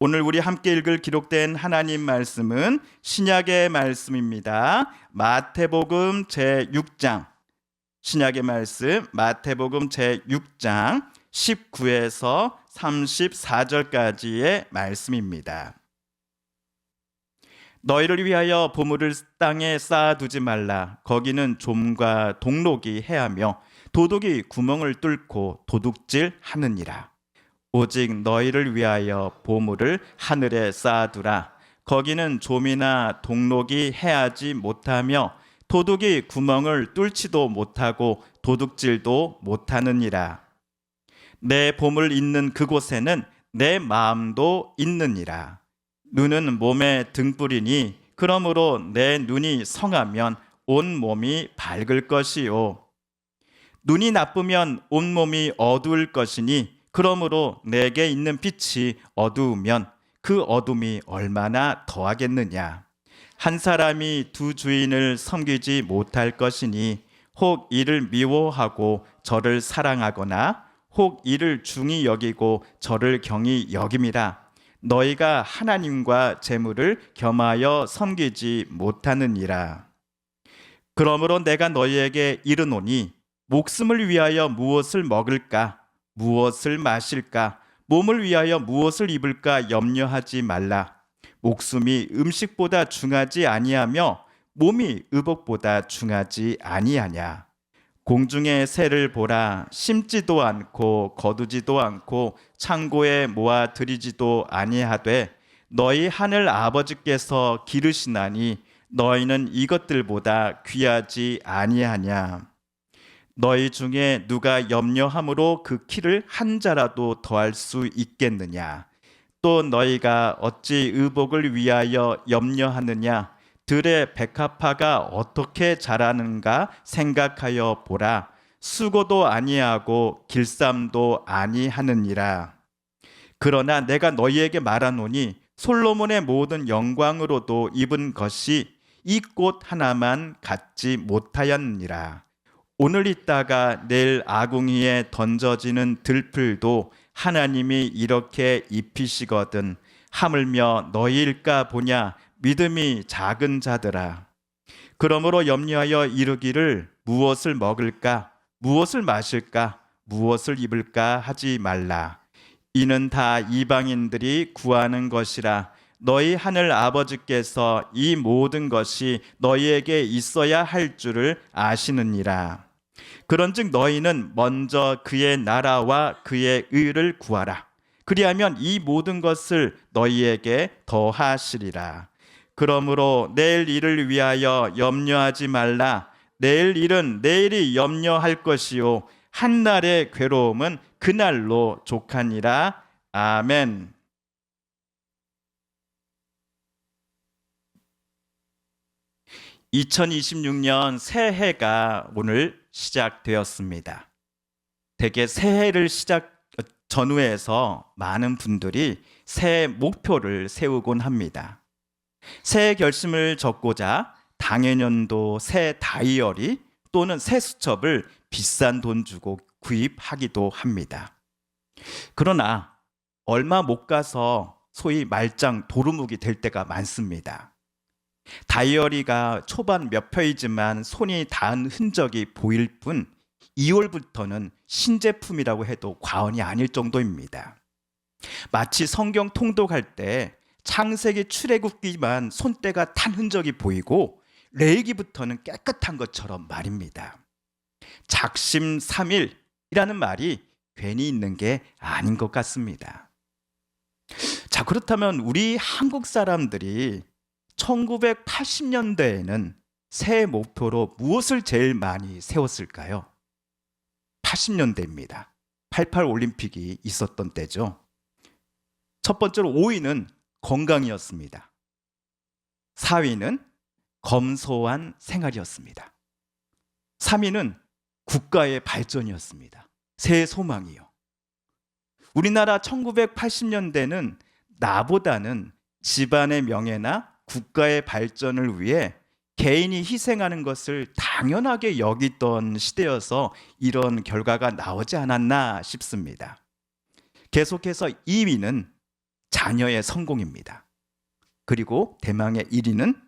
오늘 우리 함께 읽을 기록된 하나님 말씀은 신약의 말씀입니다. 마태복음 제6장, 신약의 말씀 마태복음 제6장 19에서 34절까지의 말씀입니다. 너희를 위하여 보물을 땅에 쌓아두지 말라. 거기는 좀과 동록이 해하며 도둑이 구멍을 뚫고 도둑질 하느니라. 오직 너희를 위하여 보물을 하늘에 쌓아두라. 거기는 좀이나 동록이 해하지 못하며 도둑이 구멍을 뚫지도 못하고 도둑질도 못하느니라. 내 보물 있는 그곳에는 내 마음도 있느니라. 눈은 몸의 등불이니 그러므로 내 눈이 성하면 온 몸이 밝을 것이요. 눈이 나쁘면 온 몸이 어두울 것이니 그러므로 내게 있는 빛이 어두우면 그 어둠이 얼마나 더하겠느냐. 한 사람이 두 주인을 섬기지 못할 것이니 혹 이를 미워하고 저를 사랑하거나 혹 이를 중히 여기고 저를 경히 여김이라. 너희가 하나님과 재물을 겸하여 섬기지 못하느니라. 그러므로 내가 너희에게 이르노니 목숨을 위하여 무엇을 먹을까? 무엇을 마실까? 몸을 위하여 무엇을 입을까 염려하지 말라. 목숨이 음식보다 중하지 아니하며 몸이 의복보다 중하지 아니하냐. 공중의 새를 보라. 심지도 않고 거두지도 않고 창고에 모아 들이지도 아니하되 너희 하늘 아버지께서 기르시나니 너희는 이것들보다 귀하지 아니하냐. 너희 중에 누가 염려함으로 그 키를 한 자라도 더할 수 있겠느냐. 또 너희가 어찌 의복을 위하여 염려하느냐. 들의 백합화가 어떻게 자라는가 생각하여 보라. 수고도 아니하고 길쌈도 아니하느니라. 그러나 내가 너희에게 말하노니 솔로몬의 모든 영광으로도 입은 것이 이 꽃 하나만 갖지 못하였느니라. 오늘 있다가 내일 아궁이에 던져지는 들풀도 하나님이 이렇게 입히시거든 하물며 너희일까 보냐. 믿음이 작은 자들아. 그러므로 염려하여 이르기를 무엇을 먹을까, 무엇을 마실까, 무엇을 입을까 하지 말라. 이는 다 이방인들이 구하는 것이라. 너희 하늘 아버지께서 이 모든 것이 너희에게 있어야 할 줄을 아시느니라. 그런즉 너희는 먼저 그의 나라와 그의 의를 구하라. 그리하면 이 모든 것을 너희에게 더하시리라. 그러므로 내일 일을 위하여 염려하지 말라. 내일 일은 내일이 염려할 것이요 한날의 괴로움은 그날로 족하니라. 아멘. (2026년) 새해가 오늘 시작되었습니다. 대개 새해를 전후해서 많은 분들이 새해 목표를 세우곤 합니다. 새해 결심을 적고자 당해년도 새 다이어리 또는 새 수첩을 비싼 돈 주고 구입하기도 합니다. 그러나 얼마 못 가서 소위 말짱 도루묵이 될 때가 많습니다. 다이어리가 초반 몇 페이지만 손이 닿은 흔적이 보일 뿐 2월부터는 신제품이라고 해도 과언이 아닐 정도입니다. 마치 성경 통독할 때 창세기 출애굽기만 손때가 탄 흔적이 보이고 레위기부터는 깨끗한 것처럼 말입니다. 작심삼일이라는 말이 괜히 있는 게 아닌 것 같습니다. 자, 그렇다면 우리 한국 사람들이 1980년대에는 새해 목표로 무엇을 제일 많이 세웠을까요? 80년대입니다. 88 올림픽이 있었던 때죠. 첫 번째로 5위는 건강이었습니다. 4위는 검소한 생활이었습니다. 3위는 국가의 발전이었습니다. 새해 소망이요. 우리나라 1980년대는 나보다는 집안의 명예나 국가의 발전을 위해 개인이 희생하는 것을 당연하게 여기던 시대여서 이런 결과가 나오지 않았나 싶습니다. 계속해서 2위는 자녀의 성공입니다. 그리고 대망의 1위는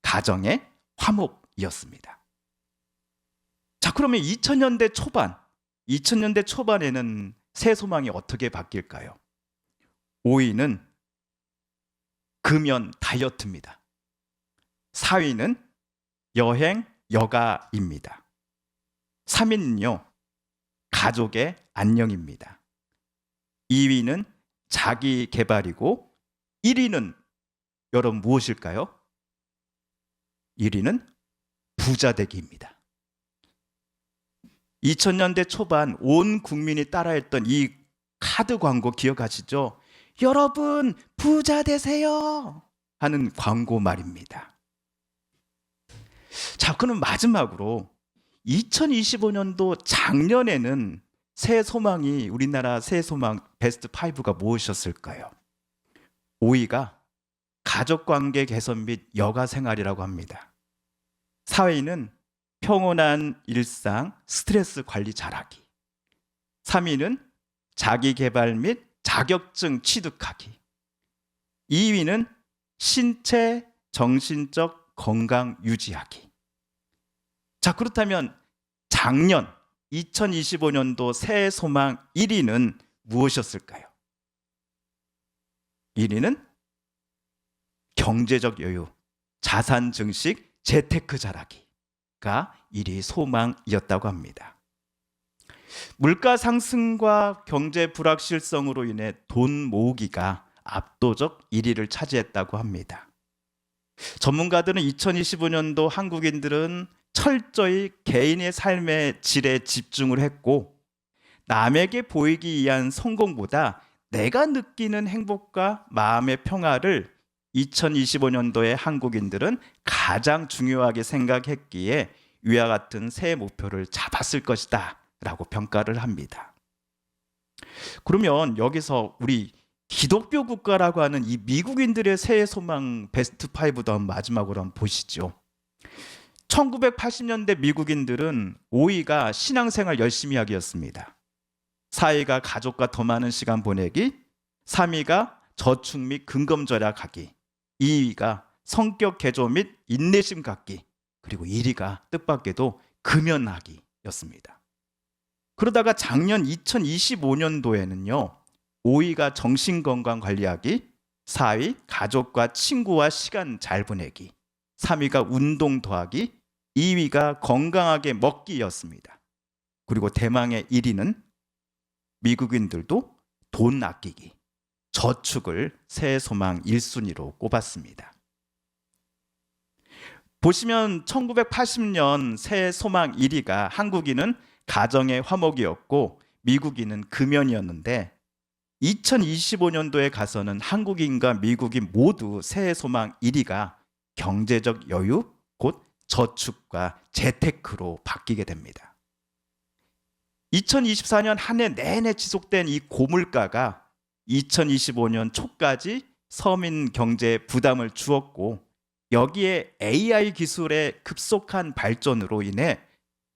가정의 화목이었습니다. 자, 그러면 2000년대 초반에는 새 소망이 어떻게 바뀔까요? 5위는 금연 다이어트입니다. 4위는 여행 여가입니다. 3위는요, 가족의 안녕입니다. 2위는 자기 개발이고 1위는 여러분 무엇일까요? 1위는 부자 되기입니다. 2000년대 초반 온 국민이 따라했던 이 카드 광고 기억하시죠? 여러분 부자 되세요 하는 광고 말입니다. 자, 그럼 마지막으로 2025년도 작년에는 새 소망이, 우리나라 새 소망 베스트 5가 무엇이었을까요? 5위가 가족관계 개선 및 여가 생활이라고 합니다. 4위는 평온한 일상, 스트레스 관리 잘하기. 3위는 자기 개발 및 자격증 취득하기. 2위는 신체, 정신적 건강 유지하기. 자, 그렇다면 작년 2025년도 새해 소망 1위는 무엇이었을까요? 1위는 경제적 여유, 자산 증식, 재테크 잘하기가 1위 소망이었다고 합니다. 물가 상승과 경제 불확실성으로 인해 돈 모으기가 압도적 1위를 차지했다고 합니다. 전문가들은 2025년도 한국인들은 철저히 개인의 삶의 질에 집중을 했고, 남에게 보이기 위한 성공보다 내가 느끼는 행복과 마음의 평화를 2025년도에 한국인들은 가장 중요하게 생각했기에 위와 같은 새해 목표를 잡았을 것이다 라고 평가를 합니다. 그러면 여기서 우리 기독교 국가라고 하는 이 미국인들의 새해 소망 베스트 5도 한번 마지막으로 한번 보시죠. 1980년대 미국인들은 5위가 신앙생활 열심히 하기였습니다. 4위가 가족과 더 많은 시간 보내기, 3위가 저축 및 근검 절약하기, 2위가 성격 개조 및 인내심 갖기, 그리고 1위가 뜻밖에도 금연하기였습니다. 그러다가 작년 2025년도에는요, 5위가 정신건강 관리하기, 4위 가족과 친구와 시간 잘 보내기, 3위가 운동 더하기, 2위가 건강하게 먹기였습니다. 그리고 대망의 1위는 미국인들도 돈 아끼기, 저축을 새해 소망 1순위로 꼽았습니다. 보시면 1980년 새해 소망 1위가 한국인은 가정의 화목이었고 미국인은 금연이었는데, 2025년도에 가서는 한국인과 미국인 모두 새해 소망 1위가 경제적 여유, 곧 저축과 재테크로 바뀌게 됩니다. 2024년 한 해 내내 지속된 이 고물가가 2025년 초까지 서민 경제에 부담을 주었고, 여기에 AI 기술의 급속한 발전으로 인해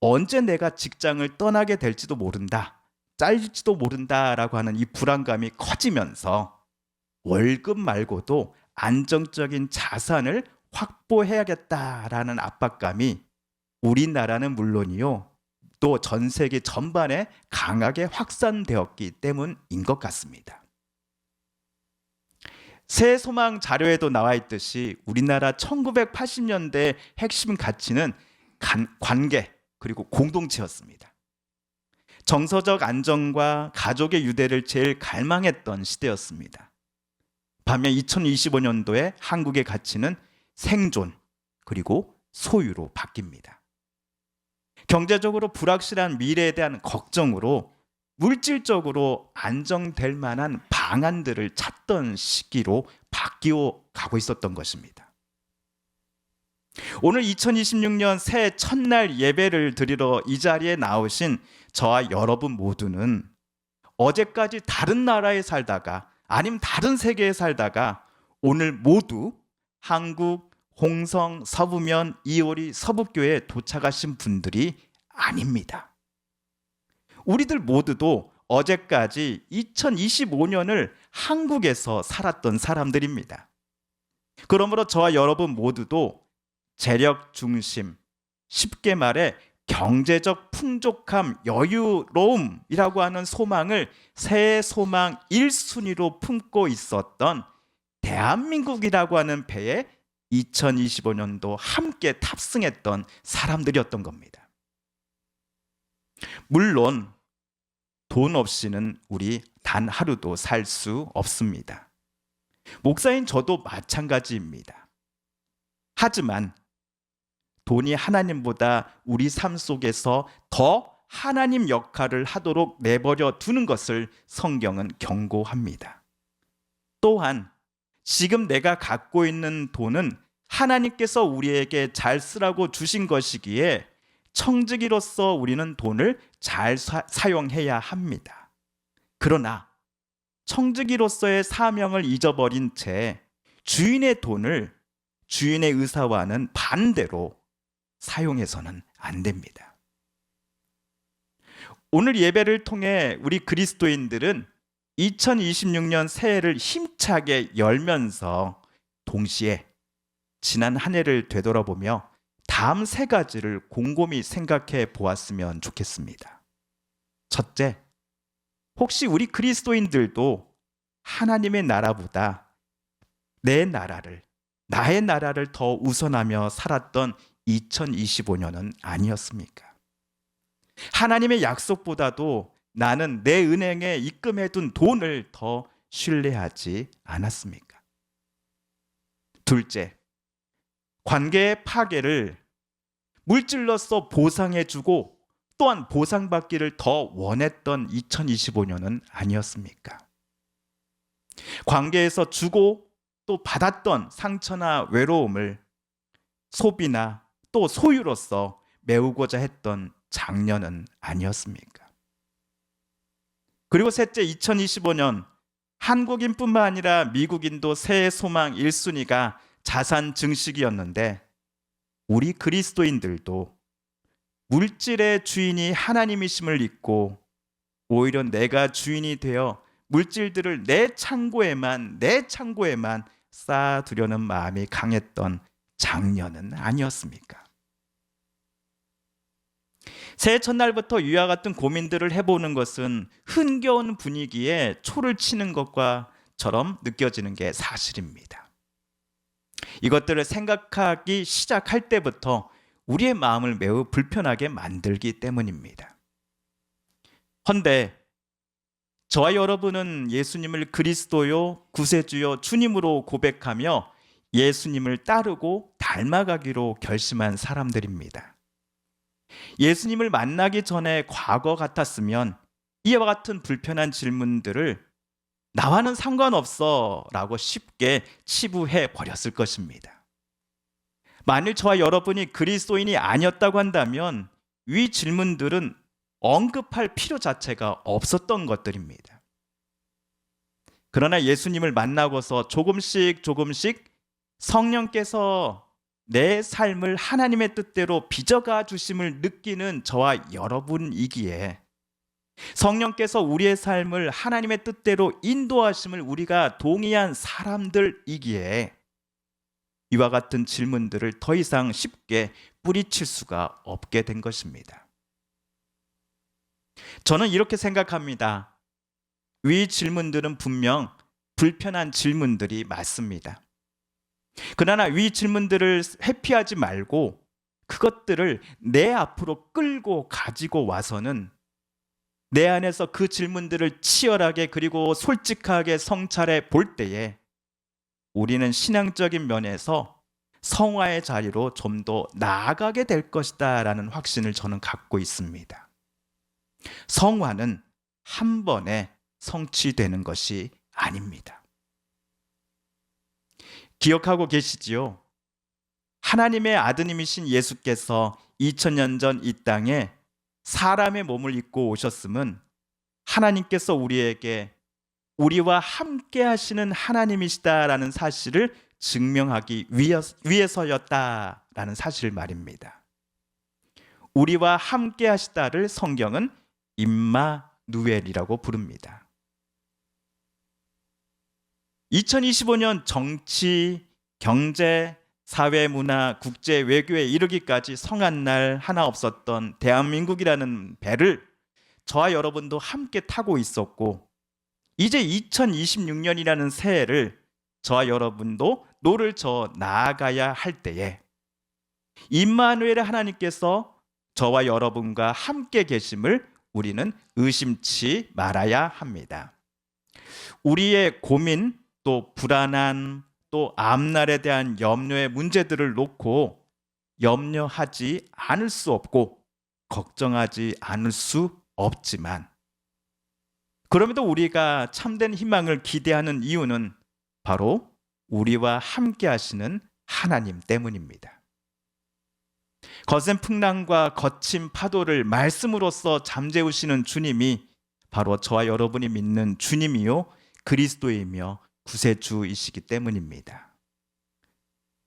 언제 내가 직장을 떠나게 될지도 모른다, 잘릴지도 모른다라고 하는 이 불안감이 커지면서 월급 말고도 안정적인 자산을 확보해야겠다라는 압박감이 우리나라는 물론이요, 또 전 세계 전반에 강하게 확산되었기 때문인 것 같습니다. 새 소망 자료에도 나와 있듯이 우리나라 1980년대 핵심 가치는 관계 그리고 공동체였습니다. 정서적 안정과 가족의 유대를 제일 갈망했던 시대였습니다. 반면 2025년도에 한국의 가치는 생존 그리고 소유로 바뀝니다. 경제적으로 불확실한 미래에 대한 걱정으로 물질적으로 안정될 만한 방안들을 찾던 시기로 바뀌어 가고 있었던 것입니다. 오늘 2026년 새해 첫날 예배를 드리러 이 자리에 나오신 저와 여러분 모두는 어제까지 다른 나라에 살다가 아니면 다른 세계에 살다가 오늘 모두 한국 홍성 서부면 이오리 서북교에 도착하신 분들이 아닙니다. 우리들 모두도 어제까지 2025년을 한국에서 살았던 사람들입니다. 그러므로 저와 여러분 모두도 재력 중심, 쉽게 말해 경제적 풍족함, 여유로움이라고 하는 소망을 새해 소망 1순위로 품고 있었던 대한민국이라고 하는 배에 2025년도 함께 탑승했던 사람들이었던 겁니다. 물론 돈 없이는 우리 단 하루도 살 수 없습니다. 목사인 저도 마찬가지입니다. 하지만 돈이 하나님보다 우리 삶 속에서 더 하나님 역할을 하도록 내버려 두는 것을 성경은 경고합니다. 또한 지금 내가 갖고 있는 돈은 하나님께서 우리에게 잘 쓰라고 주신 것이기에 청지기로서 우리는 돈을 잘 사용해야 합니다. 그러나 청지기로서의 사명을 잊어버린 채 주인의 돈을 주인의 의사와는 반대로 사용해서는 안 됩니다. 오늘 예배를 통해 우리 그리스도인들은 2026년 새해를 힘차게 열면서 동시에 지난 한 해를 되돌아보며 다음 세 가지를 곰곰이 생각해 보았으면 좋겠습니다. 첫째, 혹시 우리 그리스도인들도 하나님의 나라보다 나의 나라를 더 우선하며 살았던 2025년은 아니었습니까? 하나님의 약속보다도 나는 내 은행에 입금해둔 돈을 더 신뢰하지 않았습니까? 둘째, 관계의 파괴를 물질로서 보상해주고 또한 보상받기를 더 원했던 2025년은 아니었습니까? 관계에서 주고 또 받았던 상처나 외로움을 소비나 또 소유로서 메우고자 했던 작년은 아니었습니까? 그리고 셋째, 2025년 한국인뿐만 아니라 미국인도 새해 소망 1순위가 자산 증식이었는데 우리 그리스도인들도 물질의 주인이 하나님이심을 잊고 오히려 내가 주인이 되어 물질들을 내 창고에만 쌓아두려는 마음이 강했던 작년은 아니었습니까? 새해 첫날부터 이와 같은 고민들을 해보는 것은 흥겨운 분위기에 초를 치는 것과처럼 느껴지는 게 사실입니다. 이것들을 생각하기 시작할 때부터 우리의 마음을 매우 불편하게 만들기 때문입니다. 헌데 저와 여러분은 예수님을 그리스도요, 구세주요, 주님으로 고백하며 예수님을 따르고 닮아가기로 결심한 사람들입니다. 예수님을 만나기 전에 과거 같았으면 이와 같은 불편한 질문들을 나와는 상관없어 라고 쉽게 치부해 버렸을 것입니다. 만일 저와 여러분이 그리스도인이 아니었다고 한다면 이 질문들은 언급할 필요 자체가 없었던 것들입니다. 그러나 예수님을 만나고서 조금씩 성령께서 내 삶을 하나님의 뜻대로 빚어가 주심을 느끼는 저와 여러분이기에 성령께서 우리의 삶을 하나님의 뜻대로 인도하심을 우리가 동의한 사람들이기에 이와 같은 질문들을 더 이상 쉽게 뿌리칠 수가 없게 된 것입니다. 저는 이렇게 생각합니다. 이 질문들은 분명 불편한 질문들이 맞습니다. 그러나 이 질문들을 회피하지 말고 그것들을 내 앞으로 끌고 가지고 와서는 내 안에서 그 질문들을 치열하게 그리고 솔직하게 성찰해 볼 때에 우리는 신앙적인 면에서 성화의 자리로 좀 더 나아가게 될 것이다 라는 확신을 저는 갖고 있습니다. 성화는 한 번에 성취되는 것이 아닙니다. 기억하고 계시지요? 하나님의 아드님이신 예수께서 2000년 전 이 땅에 사람의 몸을 입고 오셨음은 하나님께서 우리에게 우리와 함께 하시는 하나님이시다라는 사실을 증명하기 위해서였다라는 사실 말입니다. 우리와 함께 하시다를 성경은 임마누엘이라고 부릅니다. 2025년 정치, 경제, 사회, 문화, 국제, 외교에 이르기까지 성한 날 하나 없었던 대한민국이라는 배를 저와 여러분도 함께 타고 있었고, 이제 2026년이라는 새해를 저와 여러분도 노를 저어 나아가야 할 때에 임마누엘의 하나님께서 저와 여러분과 함께 계심을 우리는 의심치 말아야 합니다. 우리의 고민, 또 불안한, 또 앞날에 대한 염려의 문제들을 놓고 염려하지 않을 수 없고 걱정하지 않을 수 없지만, 그럼에도 우리가 참된 희망을 기대하는 이유는 바로 우리와 함께 하시는 하나님 때문입니다. 거센 풍랑과 거친 파도를 말씀으로써 잠재우시는 주님이 바로 저와 여러분이 믿는 주님이요 그리스도이며 구세주이시기 때문입니다.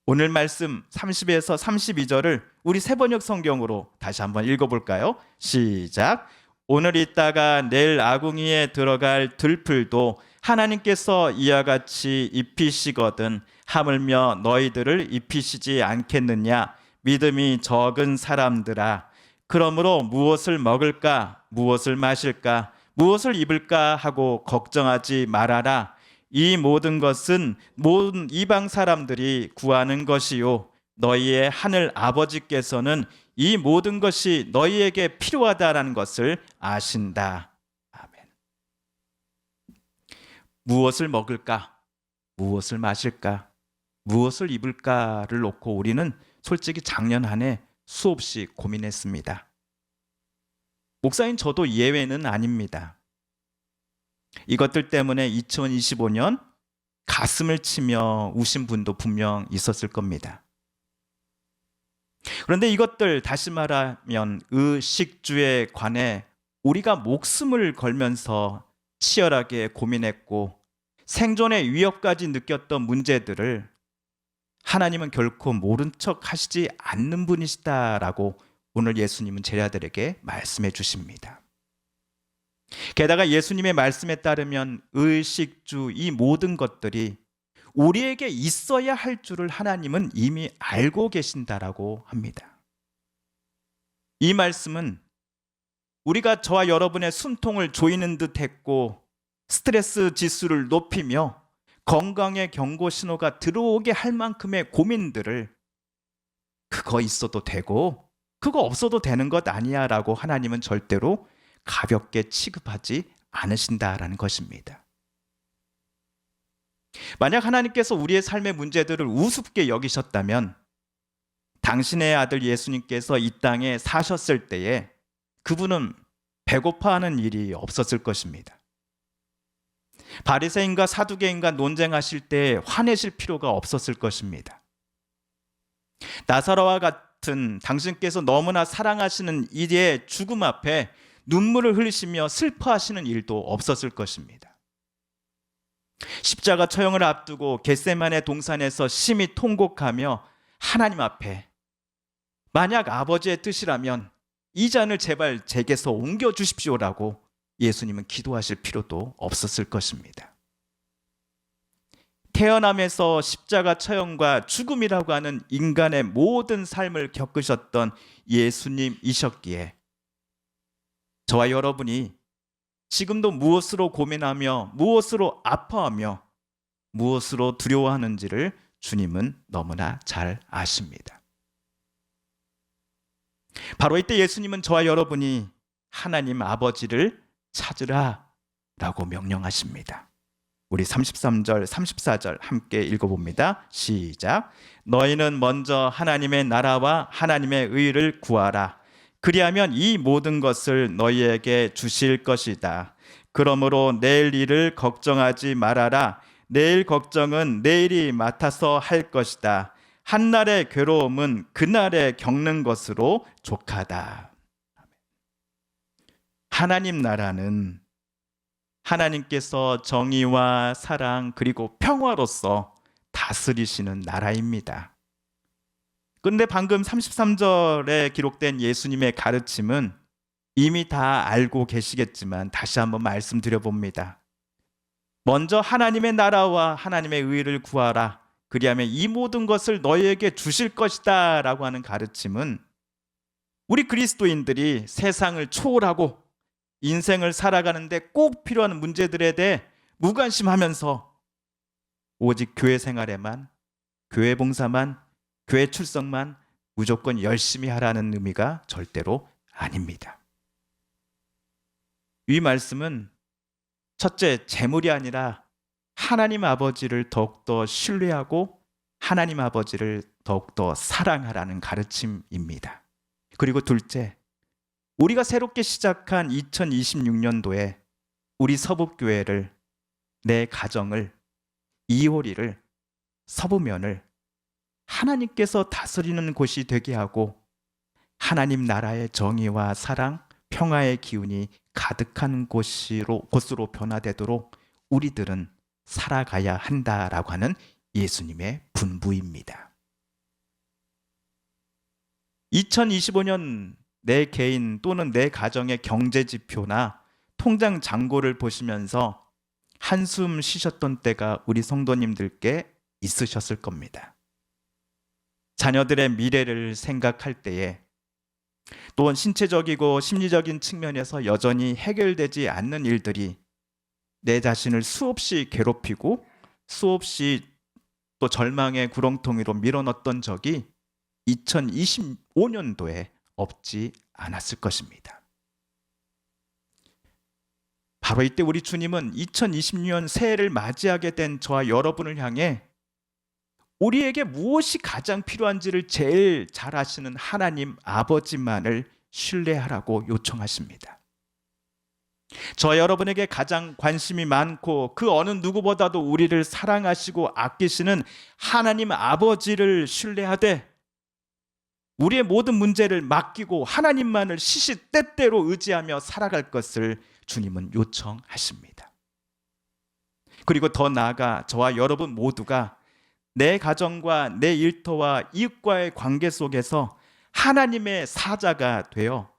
오늘 말씀 30에서 32절을 우리 새번역 성경으로 다시 한번 읽어볼까요? 시작. 오늘 있다가 내일 아궁이에 들어갈 들풀도 하나님께서 이와 같이 입히시거든 하물며 너희들을 입히시지 않겠느냐? 믿음이 적은 사람들아, 그러므로 무엇을 먹을까, 무엇을 마실까, 무엇을 입을까 하고 걱정하지 말아라. 이 모든 것은 모든 이방 사람들이 구하는 것이요 너희의 하늘 아버지께서는 이 모든 것이 너희에게 필요하다라는 것을 아신다. 아멘. 무엇을 먹을까, 무엇을 마실까, 무엇을 입을까를 놓고 우리는 솔직히 작년 한 해 수없이 고민했습니다. 목사인 저도 예외는 아닙니다. 이것들 때문에 2025년 가슴을 치며 우신 분도 분명 있었을 겁니다. 그런데 이것들, 다시 말하면 의식주에 관해 우리가 목숨을 걸면서 치열하게 고민했고 생존의 위협까지 느꼈던 문제들을 하나님은 결코 모른 척 하시지 않는 분이시다라고 오늘 예수님은 제자들에게 말씀해 주십니다. 게다가 예수님의 말씀에 따르면 의식주, 이 모든 것들이 우리에게 있어야 할 줄을 하나님은 이미 알고 계신다라고 합니다. 이 말씀은 우리가 저와 여러분의 숨통을 조이는 듯 했고 스트레스 지수를 높이며 건강의 경고 신호가 들어오게 할 만큼의 고민들을 그거 있어도 되고 그거 없어도 되는 것 아니야 라고 하나님은 절대로 가볍게 취급하지 않으신다라는 것입니다. 만약 하나님께서 우리의 삶의 문제들을 우습게 여기셨다면 당신의 아들 예수님께서 이 땅에 사셨을 때에 그분은 배고파하는 일이 없었을 것입니다. 바리새인과 사두개인과 논쟁하실 때 화내실 필요가 없었을 것입니다. 나사로와 같은 당신께서 너무나 사랑하시는 이의 죽음 앞에 눈물을 흘리시며 슬퍼하시는 일도 없었을 것입니다. 십자가 처형을 앞두고 겟세마네 동산에서 심히 통곡하며 하나님 앞에 만약 아버지의 뜻이라면 이 잔을 제발 제게서 옮겨 주십시오라고 예수님은 기도하실 필요도 없었을 것입니다. 태어남에서 십자가 처형과 죽음이라고 하는 인간의 모든 삶을 겪으셨던 예수님이셨기에 저와 여러분이 지금도 무엇으로 고민하며 무엇으로 아파하며 무엇으로 두려워하는지를 주님은 너무나 잘 아십니다. 바로 이때 예수님은 저와 여러분이 하나님 아버지를 찾으라 라고 명령하십니다. 우리 33절, 34절 함께 읽어봅니다. 시작. 너희는 먼저 하나님의 나라와 하나님의 의를 구하라. 그리하면 이 모든 것을 너희에게 주실 것이다. 그러므로 내일 일을 걱정하지 말아라. 내일 걱정은 내일이 맡아서 할 것이다. 한날의 괴로움은 그날에 겪는 것으로 족하다. 하나님 나라는 하나님께서 정의와 사랑 그리고 평화로서 다스리시는 나라입니다. 그런데 방금 33절에 기록된 예수님의 가르침은 이미 다 알고 계시겠지만 다시 한번 말씀드려 봅니다. 먼저 하나님의 나라와 하나님의 의를 구하라. 그리하면 이 모든 것을 너희에게 주실 것이다 라고 하는 가르침은 우리 그리스도인들이 세상을 초월하고 인생을 살아가는데 꼭 필요한 문제들에 대해 무관심하면서 오직 교회 생활에만, 교회 봉사만, 교회 출석만 무조건 열심히 하라는 의미가 절대로 아닙니다. 이 말씀은 첫째, 재물이 아니라 하나님 아버지를 더욱더 신뢰하고 하나님 아버지를 더욱더 사랑하라는 가르침입니다. 그리고 둘째, 우리가 새롭게 시작한 2026년도에 우리 서북교회를, 내 가정을, 이호리를, 서부면을 하나님께서 다스리는 곳이 되게 하고 하나님 나라의 정의와 사랑, 평화의 기운이 가득한 곳으로 변화되도록 우리들은 살아가야 한다라고 하는 예수님의 분부입니다. 2025년 내 개인 또는 내 가정의 경제 지표나 통장 잔고를 보시면서 한숨 쉬셨던 때가 우리 성도님들께 있으셨을 겁니다. 자녀들의 미래를 생각할 때에 또한 신체적이고 심리적인 측면에서 여전히 해결되지 않는 일들이 내 자신을 수없이 괴롭히고 수없이 또 절망의 구렁텅이로 밀어넣었던 적이 2025년도에 없지 않았을 것입니다. 바로 이때 우리 주님은 2026년 새해를 맞이하게 된 저와 여러분을 향해 우리에게 무엇이 가장 필요한지를 제일 잘 아시는 하나님 아버지만을 신뢰하라고 요청하십니다. 저 여러분에게 가장 관심이 많고 그 어느 누구보다도 우리를 사랑하시고 아끼시는 하나님 아버지를 신뢰하되 우리의 모든 문제를 맡기고 하나님만을 시시때때로 의지하며 살아갈 것을 주님은 요청하십니다. 그리고 더 나아가 저와 여러분 모두가 내 가정과 내 일터와 이웃과의 관계 속에서 하나님의 사자가 되어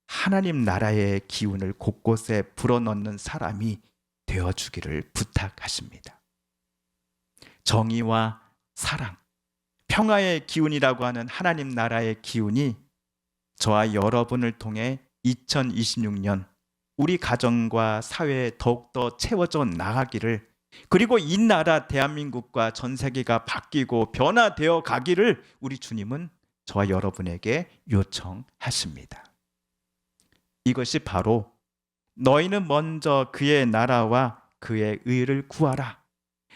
하나님 나라의 기운을 곳곳에 불어넣는 사람이 되어주기를 부탁하십니다. 정의와 사랑, 평화의 기운이라고 하는 하나님 나라의 기운이 저와 여러분을 통해 2026년 우리 가정과 사회에 더욱더 채워져 나가기를, 그리고 이 나라 대한민국과 전 세계가 바뀌고 변화되어 가기를 우리 주님은 저와 여러분에게 요청하십니다. 이것이 바로 너희는 먼저 그의 나라와 그의 의를 구하라.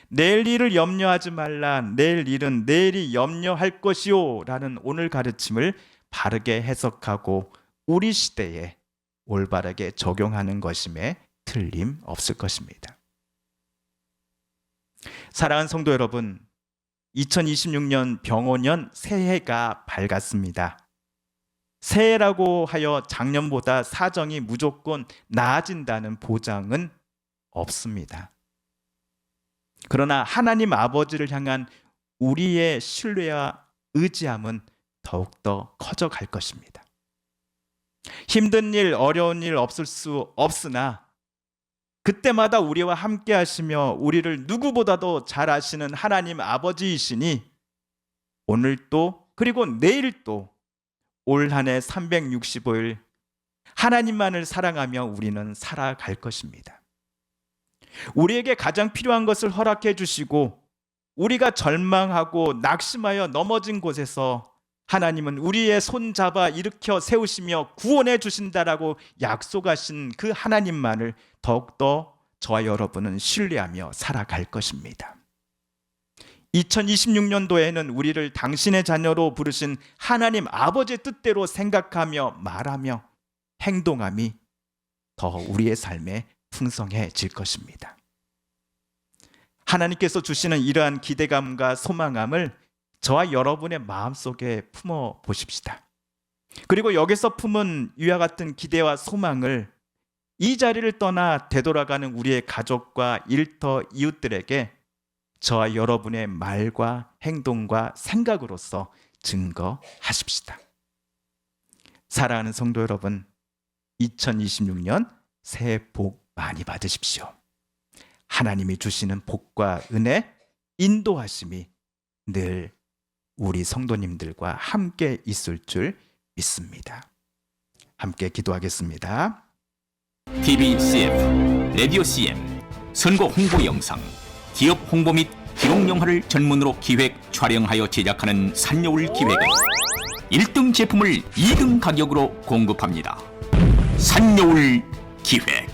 내일 일을 염려하지 말라. 내일 일은 내일이 염려할 것이요 라는 오늘 가르침을 바르게 해석하고 우리 시대에 올바르게 적용하는 것임에 틀림없을 것입니다. 사랑하는 성도 여러분, 2026년 병오년 새해가 밝았습니다. 새해라고 하여 작년보다 사정이 무조건 나아진다는 보장은 없습니다. 그러나 하나님 아버지를 향한 우리의 신뢰와 의지함은 더욱더 커져갈 것입니다. 힘든 일, 어려운 일 없을 수 없으나 그때마다 우리와 함께 하시며 우리를 누구보다도 잘 아시는 하나님 아버지이시니 오늘도 그리고 내일도 올 한 해 365일 하나님만을 사랑하며 우리는 살아갈 것입니다. 우리에게 가장 필요한 것을 허락해 주시고 우리가 절망하고 낙심하여 넘어진 곳에서 하나님은 우리의 손 잡아 일으켜 세우시며 구원해 주신다라고 약속하신 그 하나님만을 더욱더 저와 여러분은 신뢰하며 살아갈 것입니다. 2026년도에는 우리를 당신의 자녀로 부르신 하나님 아버지의 뜻대로 생각하며 말하며 행동함이 더 우리의 삶에 풍성해질 것입니다. 하나님께서 주시는 이러한 기대감과 소망함을 저와 여러분의 마음속에 품어 보십시다. 그리고 여기서 품은 이와 같은 기대와 소망을 이 자리를 떠나 되돌아가는 우리의 가족과 일터 이웃들에게 저와 여러분의 말과 행동과 생각으로서 증거하십시다. 사랑하는 성도 여러분, 2026년 새해 복 많이 받으십시오. 하나님이 주시는 복과 은혜, 인도하심이 늘 우리 성도님들과 함께 있을 줄 믿습니다. 함께 기도하겠습니다. TV CF, 라디오 CM, 선거 홍보 영상, 기업 홍보 및 기록 영화를 전문으로 기획, 촬영하여 제작하는 산여울 기획은 1등 제품을 2등 가격으로 공급합니다. 산여울 기획.